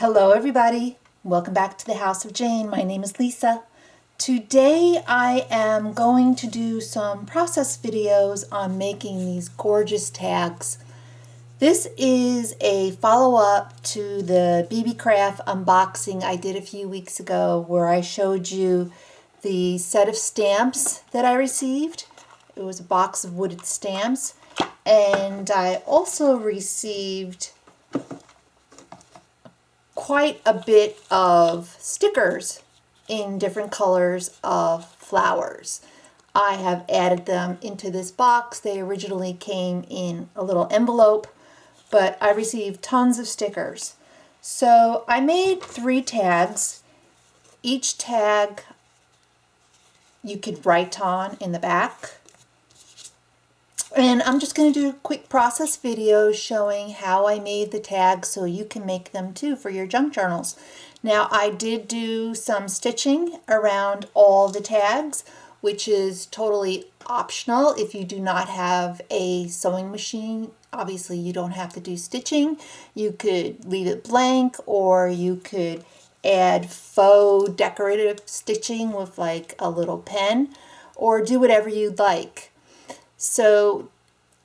Hello everybody, welcome back to the House of Jane. My name is Lisa. Today I am going to do some process videos on making these gorgeous tags. This is a follow-up to the BB Craft unboxing I did a few weeks ago where I showed you the set of stamps that I received. It was a box of wooded stamps, and I also received quite a bit of stickers in different colors of flowers. I have added them into this box. They originally came in a little envelope, but I received tons of stickers. So I made 3 tags. Each tag you could write on in the back. And I'm just going to do a quick process video showing how I made the tags so you can make them too for your junk journals. Now I did do some stitching around all the tags, which is totally optional if you do not have a sewing machine. Obviously you don't have to do stitching. You could leave it blank, or you could add faux decorative stitching with like a little pen, or do whatever you'd like. So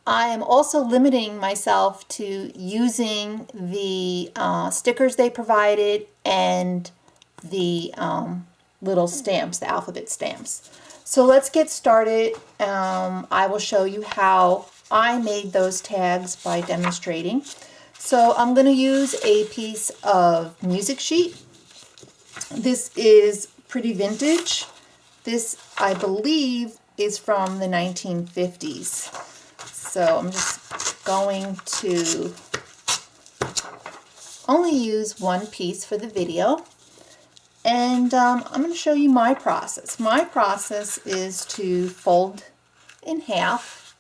I am also limiting myself to using the stickers they provided and the little stamps, the alphabet stamps. So let's get started. I will show you how I made those tags by demonstrating. So I'm going to use a piece of music sheet. This is pretty vintage. This, I believe, is from the 1950s. So I'm just going to only use one piece for the video. And I'm going to show you my process. My process is to fold in half.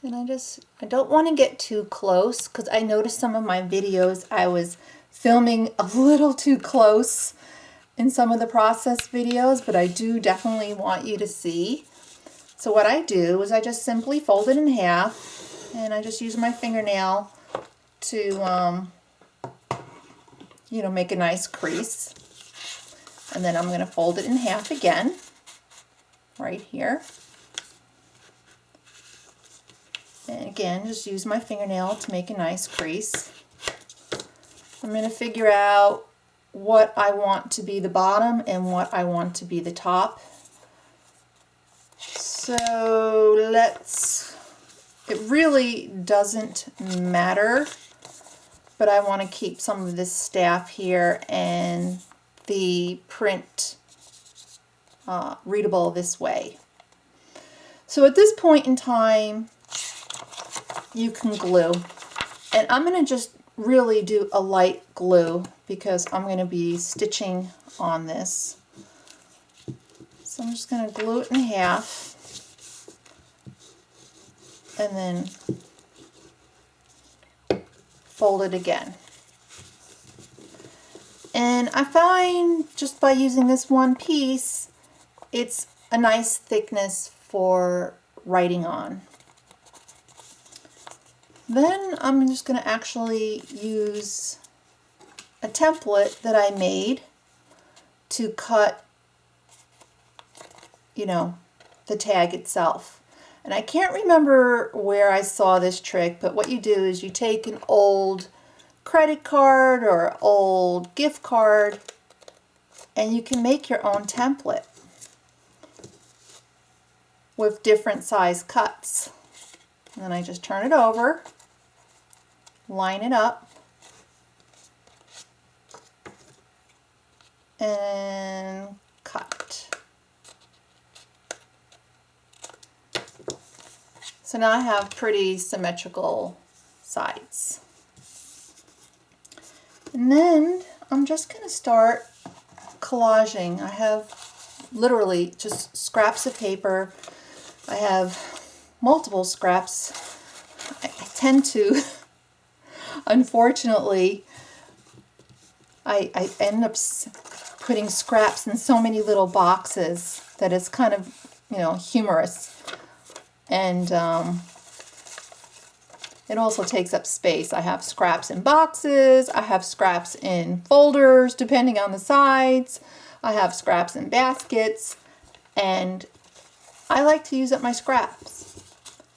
And I don't want to get too close, because I noticed some of my videos I was filming a little too close in some of the process videos, but I do definitely want you to see. So what I do is I just simply fold it in half, and I just use my fingernail to, make a nice crease. And then I'm going to fold it in half again, right here. And again, just use my fingernail to make a nice crease. I'm going to figure out what I want to be the bottom and what I want to be the top. So it really doesn't matter, but I want to keep some of this staff here and the print readable this way. So at this point in time, you can glue. And I'm going to just really do a light glue because I'm going to be stitching on this. So I'm just going to glue it in half. And then fold it again. And I find just by using this one piece, it's a nice thickness for writing on. Then I'm just going to actually use a template that I made to cut, the tag itself. And I can't remember where I saw this trick, but what you do is you take an old credit card or old gift card, and you can make your own template with different size cuts. And then I just turn it over, line it up, and cut. So now I have pretty symmetrical sides. And then I'm just going to start collaging. I have literally just scraps of paper. I have multiple scraps. I tend to, unfortunately, I end up putting scraps in so many little boxes that it's kind of, humorous. And it also takes up space. I have scraps in boxes, I have scraps in folders depending on the size, I have scraps in baskets, and I like to use up my scraps,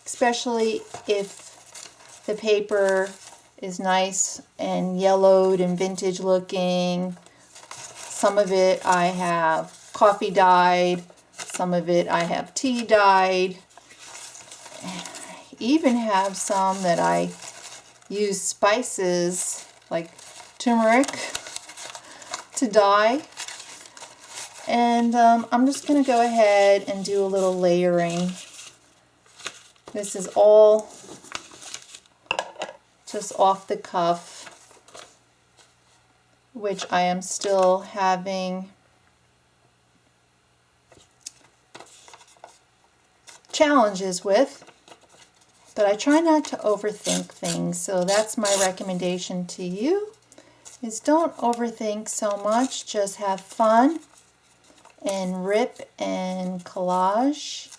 especially if the paper is nice and yellowed and vintage looking. Some of it I have coffee dyed, some of it I have tea dyed. I even have some that I use spices like turmeric to dye. And I'm just going to go ahead and do a little layering. This is all just off the cuff, which I am still having challenges with, but I try not to overthink things. So that's my recommendation to you, is don't overthink so much, just have fun and rip and collage.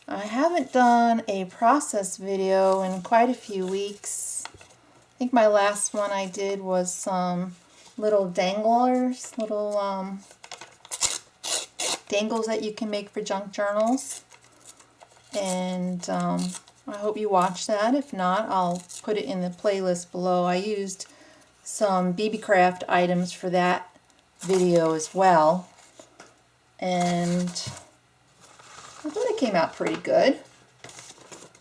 I haven't done a process video in quite a few weeks. I think my last one I did was some little danglers, little dangles that you can make for junk journals. And I hope you watch that. If not, I'll put it in the playlist below. I used some BB Craft items for that video as well. And I thought it came out pretty good.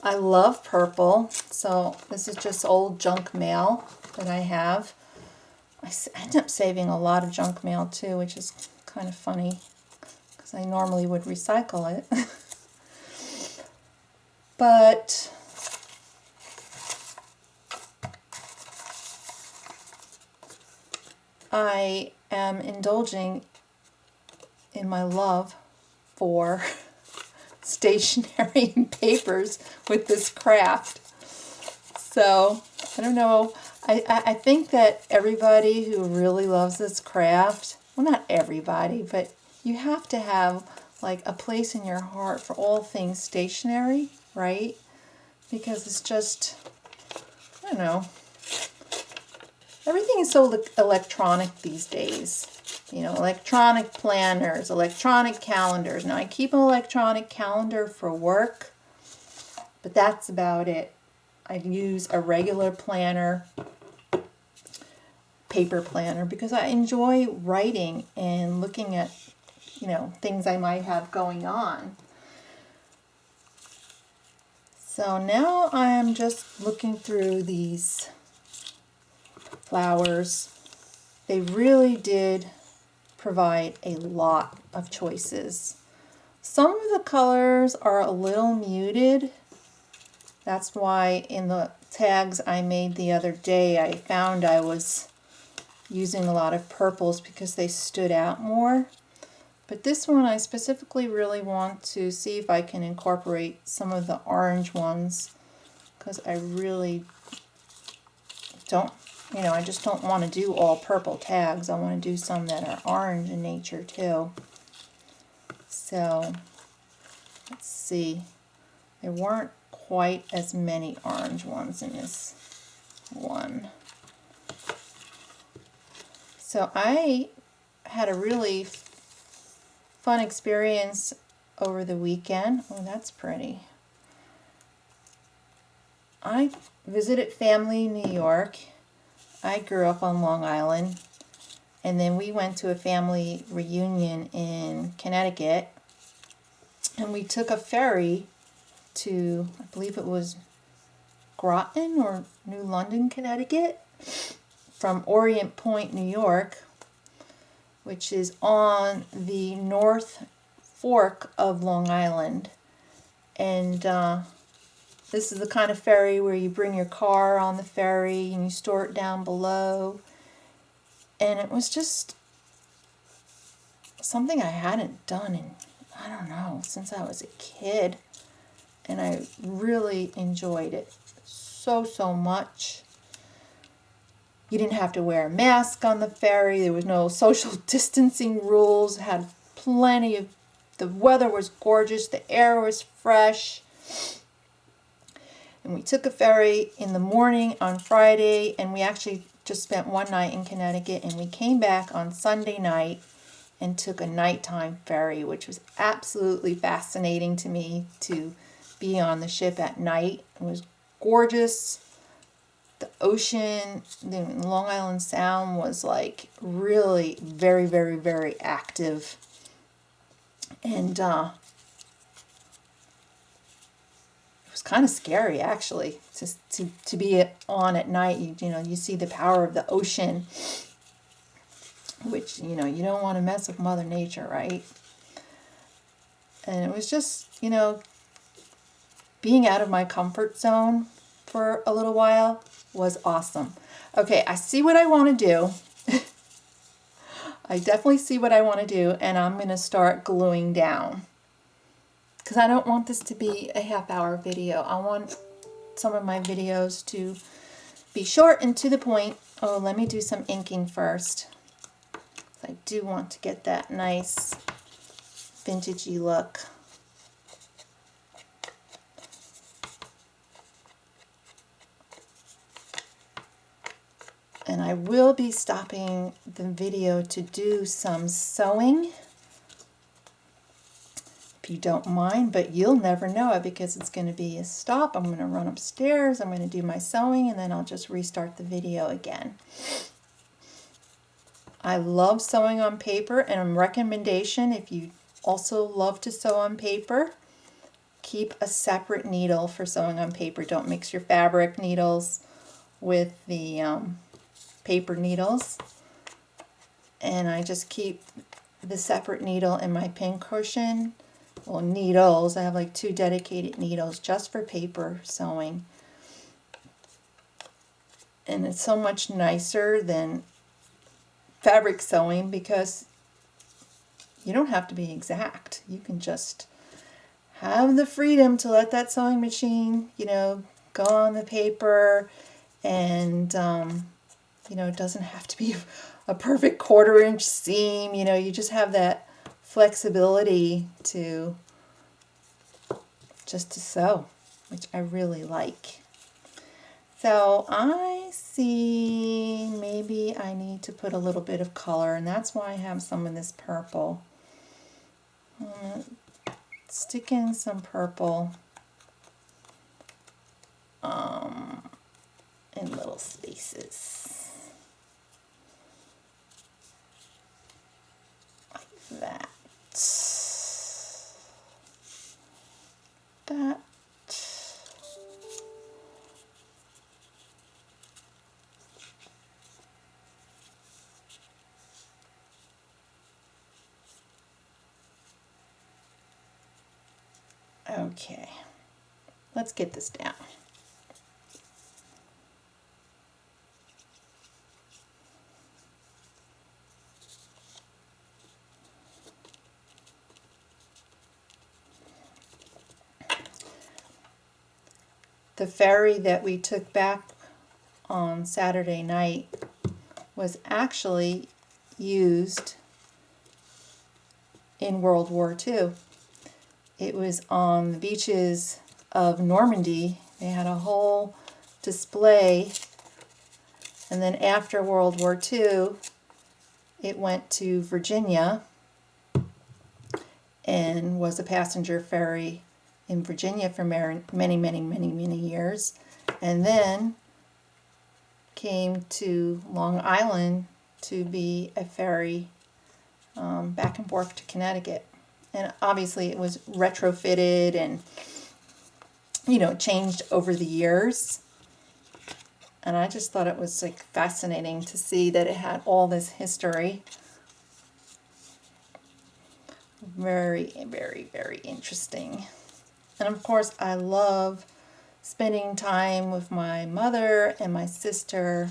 I love purple, so this is just old junk mail that I have. I end up saving a lot of junk mail too, which is kind of funny because I normally would recycle it. But I am indulging in my love for stationery and papers with this craft. So I don't know, I think that everybody who really loves this craft, well, not everybody, but you have to have like a place in your heart for all things stationery, right? Because it's just, I don't know, everything is so electronic these days. You know, electronic planners, electronic calendars. Now, I keep an electronic calendar for work, but that's about it. I use a regular planner, paper planner, because I enjoy writing and looking at, you know, things I might have going on. So now I'm just looking through these flowers. They really did provide a lot of choices. Some of the colors are a little muted. That's why in the tags I made the other day, I found I was using a lot of purples because they stood out more. But this one I specifically really want to see if I can incorporate some of the orange ones, because I really don't, you know, I just don't want to do all purple tags. I want to do some that are orange in nature too. So let's see. There weren't quite as many orange ones in this one. So I had a really fun experience over the weekend. Oh, that's pretty. I visited family in New York. I grew up on Long Island, and then we went to a family reunion in Connecticut, and we took a ferry to, I believe it was Groton or New London, Connecticut, from Orient Point, New York, which is on the North Fork of Long Island. And this is the kind of ferry where you bring your car on the ferry and you store it down below. And it was just something I hadn't done in, I don't know, since I was a kid. And I really enjoyed it so much. You didn't have to wear a mask on the ferry. There was no social distancing rules. It had plenty of, the weather was gorgeous. The air was fresh. And we took a ferry in the morning on Friday, and we actually just spent one night in Connecticut, and we came back on Sunday night and took a nighttime ferry, which was absolutely fascinating to me to be on the ship at night. It was gorgeous. The ocean, the Long Island Sound was like really very, very, very active. And it was kind of scary, actually, just to be on at night. You know, you see the power of the ocean, which, you know, you don't want to mess with Mother Nature, right? And it was just, you know, being out of my comfort zone for a little while was awesome. Okay, I see what I want to do. I definitely see what I want to do, and I'm going to start gluing down. Because I don't want this to be a half-hour video. I want some of my videos to be short and to the point. Oh, let me do some inking first. I do want to get that nice vintagey look. And I will be stopping the video to do some sewing, if you don't mind, but you'll never know it because it's going to be a stop. I'm going to run upstairs, I'm going to do my sewing, and then I'll just restart the video again. I love sewing on paper, and a recommendation, if you also love to sew on paper, keep a separate needle for sewing on paper. Don't mix your fabric needles with the paper needles. And I just keep the separate needle in my pin cushion. Well, needles. I have like 2 dedicated needles just for paper sewing. And it's so much nicer than fabric sewing because you don't have to be exact. You can just have the freedom to let that sewing machine, you know, go on the paper, and you know, it doesn't have to be a perfect 1/4 inch seam. You know, you just have that flexibility to just to sew, which I really like. So I see maybe I need to put a little bit of color, and that's why I have some of this purple. I'm gonna stick in some purple in little spaces like that. That. Okay, let's get this down. The ferry that we took back on Saturday night was actually used in World War II. It was on the beaches of Normandy. They had a whole display, and then after World War II it went to Virginia and was a passenger ferry in Virginia for many years, and then came to Long Island to be a ferry back and forth to Connecticut. And obviously it was retrofitted and, you know, changed over the years. And I just thought it was like fascinating to see that it had all this history. Very, very, very interesting. And of course, I love spending time with my mother and my sister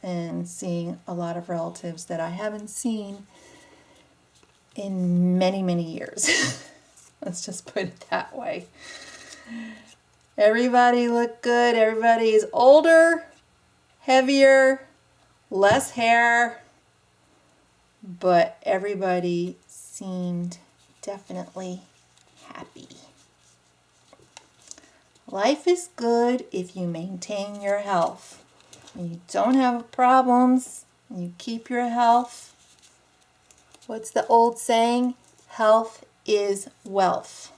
and seeing a lot of relatives that I haven't seen in many years. Let's just put it that way. Everybody looked good. Everybody is older, heavier, less hair, but everybody seemed definitely happy. Life is good if you maintain your health. When you don't have problems, and you keep your health. What's the old saying? Health is wealth.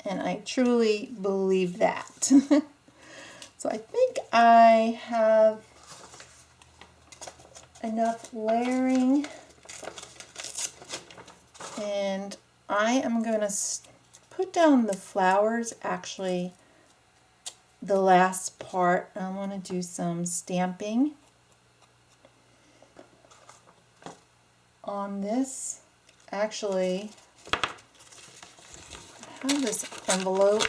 And I truly believe that. So I think I have enough layering. And I am going to put down the flowers, actually, the last part. I want to do some stamping on this. Actually, I have this envelope.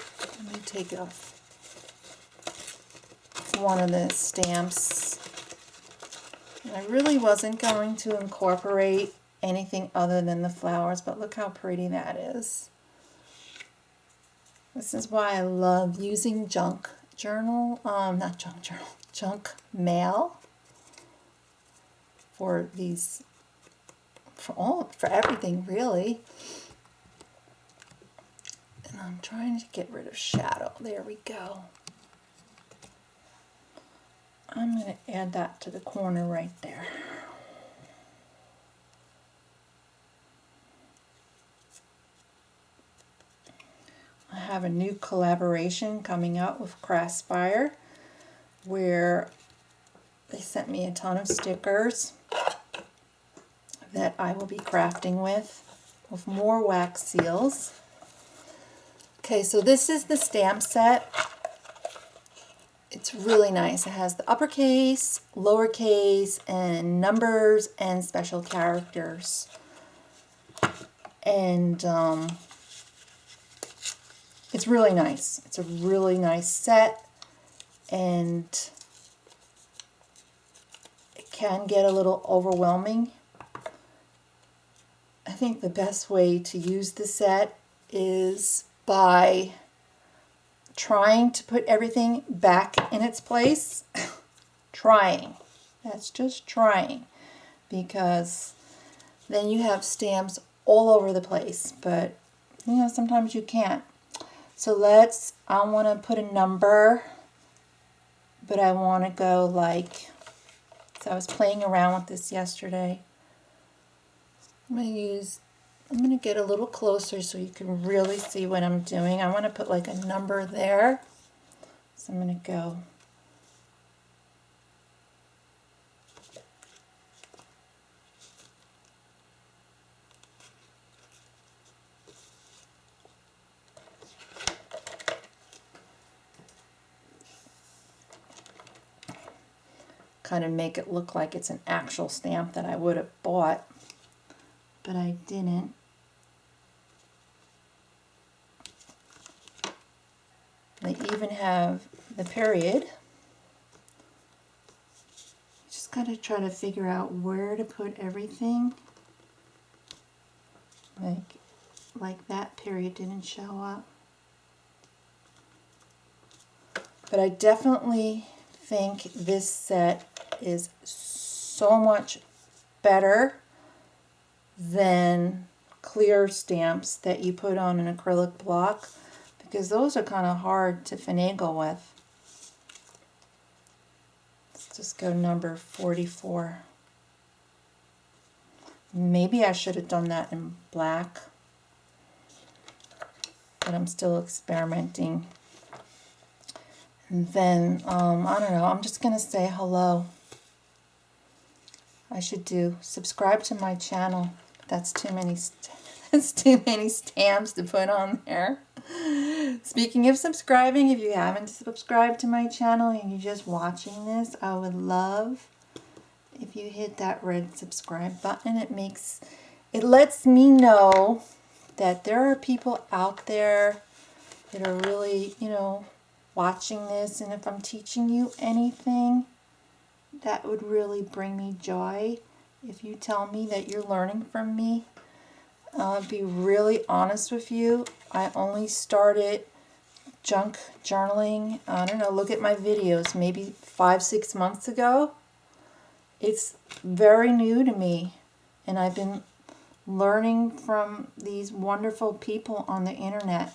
Let me take off one of the stamps. I really wasn't going to incorporate anything other than the flowers, but look how pretty that is. This is why I love using junk mail for these, for everything really. And I'm trying to get rid of shadow. There we go. I'm going to add that to the corner right there. I have a new collaboration coming out with Craftspire where they sent me a ton of stickers that I will be crafting with more wax seals. Okay, so this is the stamp set. It's really nice. It has the uppercase, lowercase, and numbers and special characters. And it's really nice. It's a really nice set, and it can get a little overwhelming. I think the best way to use the set is by trying to put everything back in its place. Trying. That's just trying, because then you have stamps all over the place, but you know, sometimes you can't. So I want to put a number, but I want to go like, so I was playing around with this yesterday. I'm going to get a little closer so you can really see what I'm doing. I want to put like a number there. So I'm going to go kind of make it look like it's an actual stamp that I would have bought, but I didn't. They even have the period. Just got to try to figure out where to put everything. Like that period didn't show up. But I definitely think this set is so much better than clear stamps that you put on an acrylic block, because those are kind of hard to finagle with. Let's just go number 44. Maybe I should have done that in black, but I'm still experimenting. And then, I don't know, I'm just going to say hello. I should do subscribe to my channel. That's too many that's too many stamps to put on there. Speaking of subscribing, if you haven't subscribed to my channel and you're just watching this, I would love if you hit that red subscribe button. It lets me know that there are people out there that are really, you know, watching this, and if I'm teaching you anything, that would really bring me joy. If you tell me that you're learning from me, I'll be really honest with you. I only started junk journaling, I don't know, look at my videos, maybe 5-6 months ago. It's very new to me, and I've been learning from these wonderful people on the internet.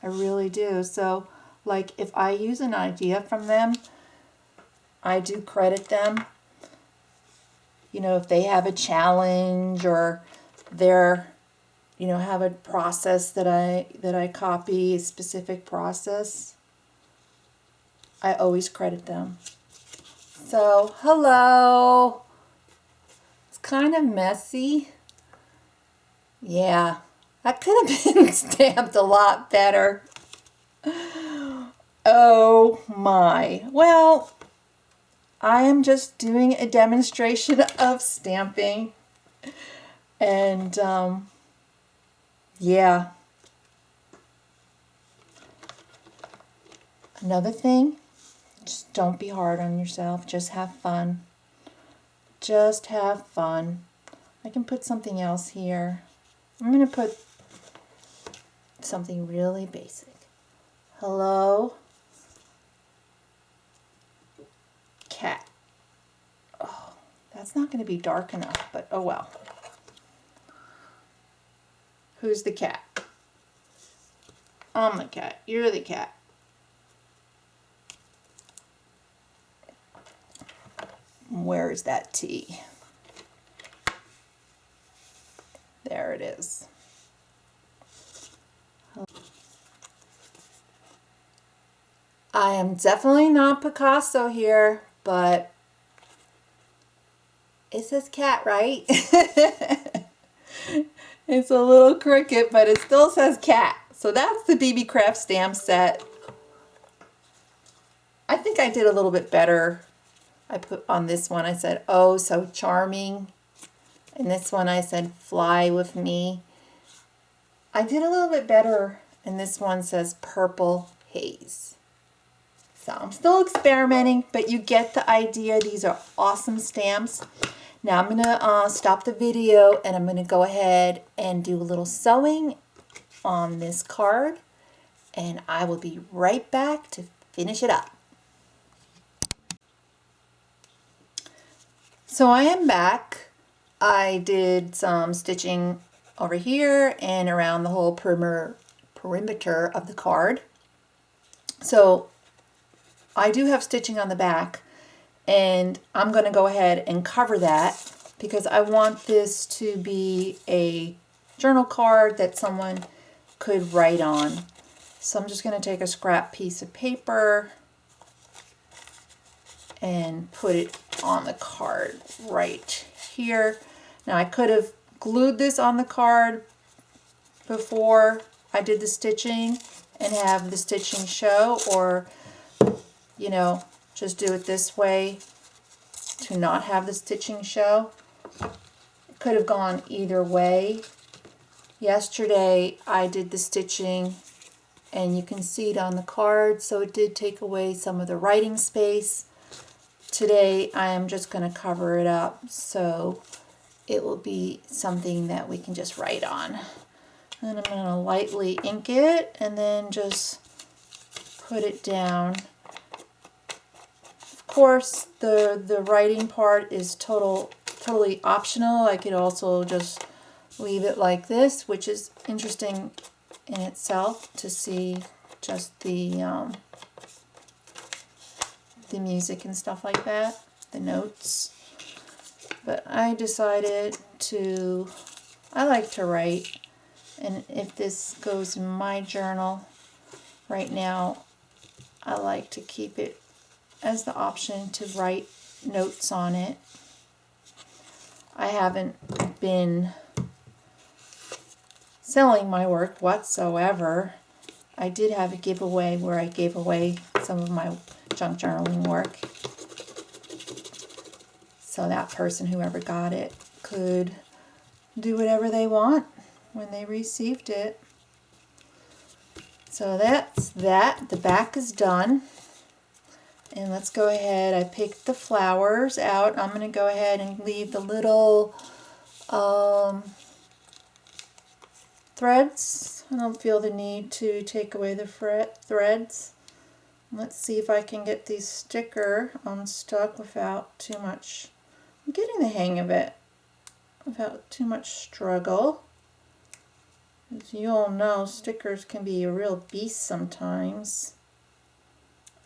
I really do. So Like if I use an idea from them, I do credit them. You know, if they have a challenge or they're, you know, have a process that I copy, a specific process, I always credit them. So, hello. It's kind of messy. Yeah, that could have been stamped a lot better. Oh my. Well, I am just doing a demonstration of stamping. And yeah. Another thing, just don't be hard on yourself. Just have fun. Just have fun. I can put something else here. I'm going to put something really basic. Hello, cat. Oh, that's not going to be dark enough, but oh well. Who's the cat? I'm the cat. You're the cat. Where is that T? There it is. I am definitely not Picasso here, but it says cat, right? It's a little crooked, but it still says cat. So that's the BB Craft stamp set. I think I did a little bit better. I put on this one, I said, oh, so charming. And this one I said, fly with me. I did a little bit better. And this one says purple haze. So I'm still experimenting, but you get the idea. These are awesome stamps. Now I'm going to stop the video and I'm going to go ahead and do a little sewing on this card. And I will be right back to finish it up. So I am back. I did some stitching over here and around the whole perimeter of the card. So I do have stitching on the back, and I'm going to go ahead and cover that because I want this to be a journal card that someone could write on. So I'm just going to take a scrap piece of paper and put it on the card right here. Now I could have glued this on the card before I did the stitching and have the stitching show, or you know, just do it this way to not have the stitching show. It could have gone either way. Yesterday I did the stitching and you can see it on the card, so it did take away some of the writing space. Today I am just going to cover it up so it will be something that we can just write on. And I'm going to lightly ink it and then just put it down. Of course, the writing part is totally optional. I could also just leave it like this, which is interesting in itself to see just the music and stuff like that, the notes. But I decided I like to write, and if this goes in my journal right now, I like to keep it as the option to write notes on it. I haven't been selling my work whatsoever. I did have a giveaway where I gave away some of my junk journaling work. So that person, whoever got it, could do whatever they want when they received it. So that's that. The back is done. And let's go ahead. I picked the flowers out. I'm going to go ahead and leave the little threads. I don't feel the need to take away the threads. Let's see if I can get these sticker unstuck without too much. I'm getting the hang of it without too much struggle. As you all know, stickers can be a real beast sometimes.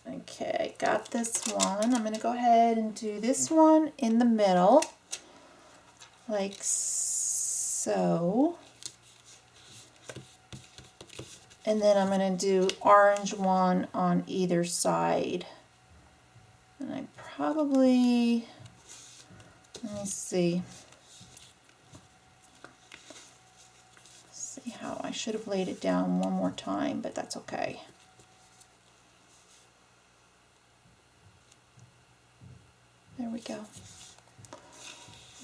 Okay, got this one. I'm going to go ahead and do this one in the middle, like so. And then I'm going to do orange one on either side. And I probably, let me see. See how I should have laid it down one more time, but that's okay. There we go.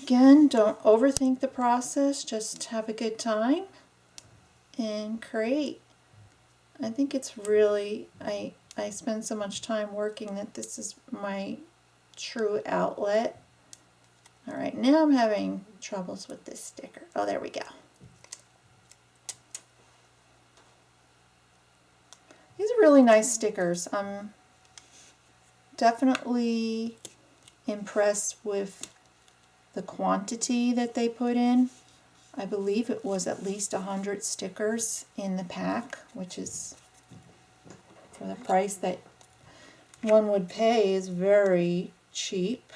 Again, don't overthink the process, just have a good time and create. I think it's really, I spend so much time working that this is my true outlet. All right, now I'm having troubles with this sticker. Oh, there we go. These are really nice stickers. I'm definitely impressed with the quantity that they put in. I believe it was at least 100 stickers in the pack, which is, for the price that one would pay, is very cheap.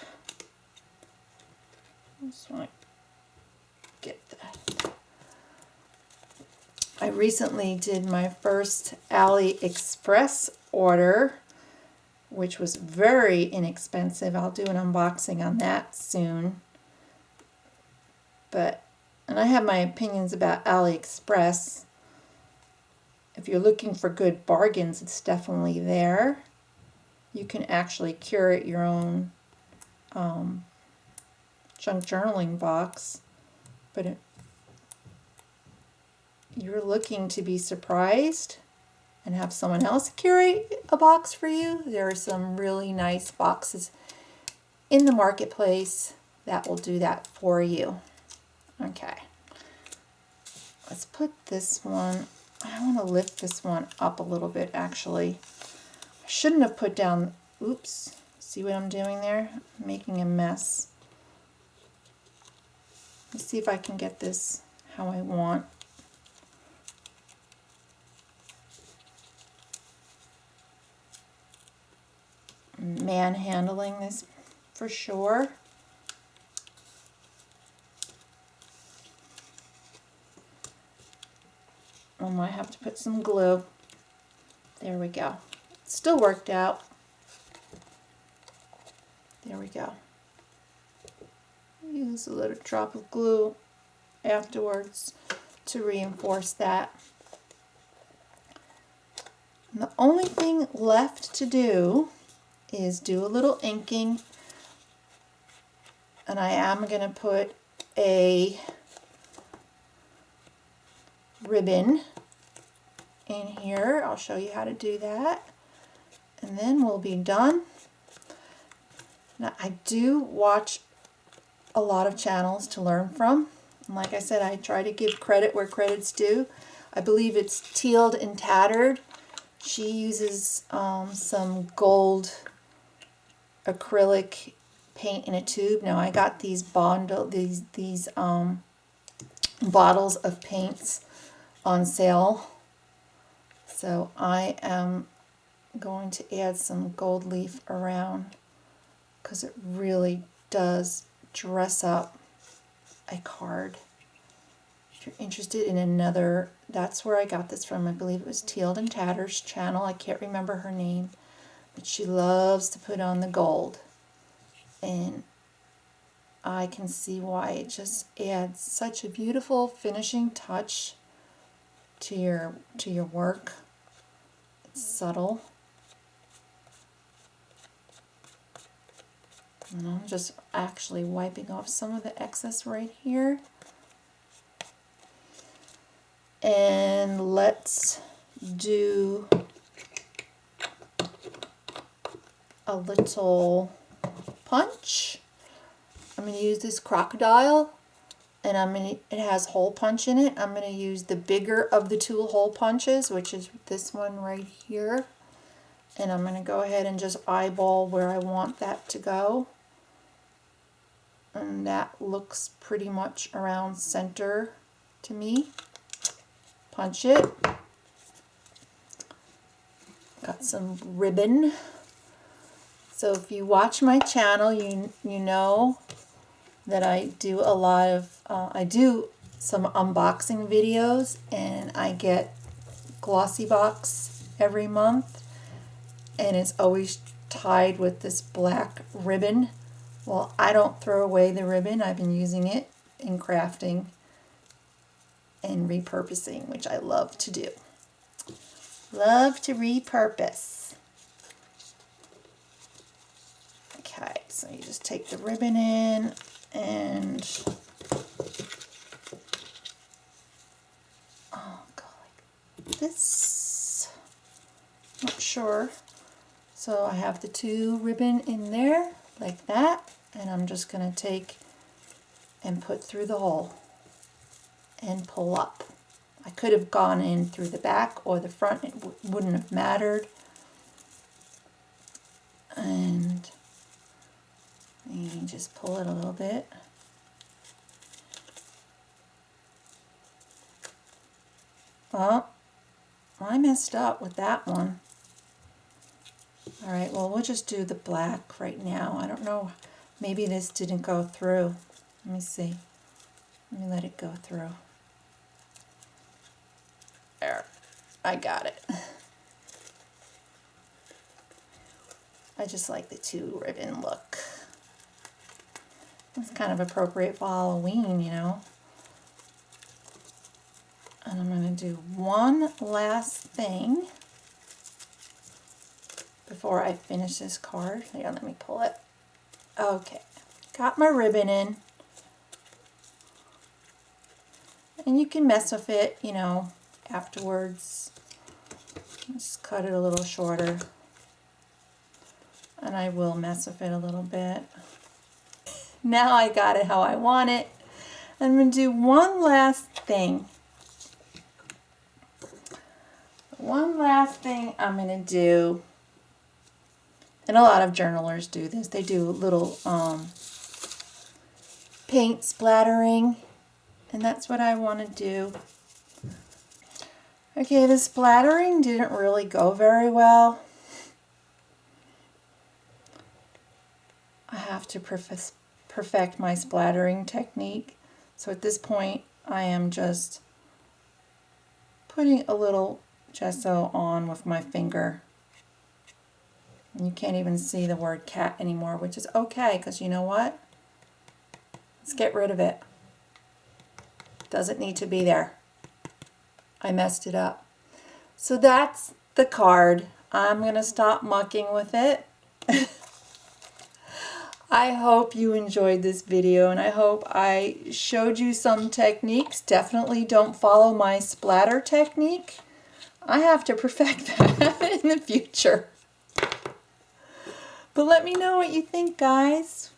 I just want to get that. I recently did my first AliExpress order, which was very inexpensive. I'll do an unboxing on that soon. And I have my opinions about AliExpress. If you're looking for good bargains, it's definitely there. You can actually curate your own junk journaling box, but you're looking to be surprised and have someone else curate a box for you, there are some really nice boxes in the marketplace that will do that for you. Okay, let's put this one, I want to lift this one up a little bit actually. I shouldn't have put down, oops, see what I'm doing there? I'm making a mess. Let's see if I can get this how I want. Manhandling this for sure. I might have to put some glue. There we go. Still worked out. There we go. Use a little drop of glue afterwards to reinforce that. And the only thing left to do is do a little inking, and I am going to put a ribbon in here. I'll show you how to do that, and then we'll be done. Now, I do watch a lot of channels to learn from, and like I said, I try to give credit where credit's due. I believe it's Tealed and Tattered. She uses some gold acrylic paint in a tube. Now I got these bottles of paints on sale, so I am going to add some gold leaf around because it really does dress up a card. If you're interested in another, that's where I got this from. I believe it was Tealed and Tatter's channel. I can't remember her name, but she loves to put on the gold, and I can see why. It just adds such a beautiful finishing touch to your work. It's subtle. And I'm just actually wiping off some of the excess right here. And let's do a little punch. I'm going to use this crocodile, and it has hole punch in it. I'm going to use the bigger of the two hole punches, which is this one right here. And I'm going to go ahead and just eyeball where I want that to go. And that looks pretty much around center to me. Punch it. Got some ribbon So if you watch my channel, you know that I do a lot of, I do some unboxing videos, and I get Glossy Box every month, and it's always tied with this black ribbon. Well, I don't throw away the ribbon. I've been using it in crafting and repurposing, which I love to do. Love to repurpose. Okay, so you just take the ribbon in and like this. Not sure. So I have the two ribbon in there like that, and I'm just going to take and put through the hole and pull up. I could have gone in through the back or the front, it wouldn't have mattered. And you just pull it a little bit. Oh, I messed up with that one. Alright, well, we'll just do the black right now. I don't know, maybe this didn't go through. Let me see. Let me let it go through. There, I got it. I just like the two ribbon look. It's kind of appropriate for Halloween, you know. And I'm going to do one last thing before I finish this card. Here, let me pull it. Okay, got my ribbon in. And you can mess with it, you know, afterwards. Just cut it a little shorter. And I will mess with it a little bit. Now I got it how I want it. I'm going to do one last thing. One last thing I'm going to do, and a lot of journalers do this, they do little paint splattering, and that's what I want to do. Okay, the splattering didn't really go very well. I have to perfect my splattering technique. So at this point, I am just putting a little gesso on with my finger. And you can't even see the word cat anymore, which is okay, because you know what? Let's get rid of it. Doesn't need to be there. I messed it up. So that's the card. I'm going to stop mucking with it. I hope you enjoyed this video, and I hope I showed you some techniques. Definitely don't follow my splatter technique. I have to perfect that in the future. But let me know what you think, guys.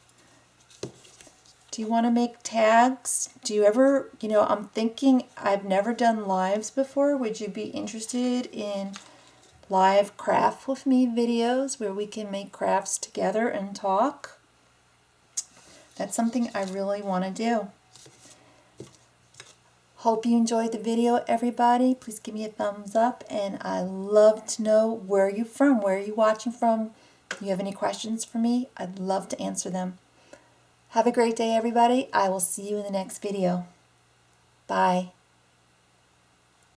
Do you want to make tags? Do you ever, you know, I'm thinking, I've never done lives before. Would you be interested in live craft with me videos where we can make crafts together and talk? That's something I really want to do. Hope you enjoyed the video, everybody. Please give me a thumbs up, and I love to know where you're from. Where are you watching from? If you have any questions for me, I'd love to answer them. Have a great day, everybody. I will see you in the next video. Bye.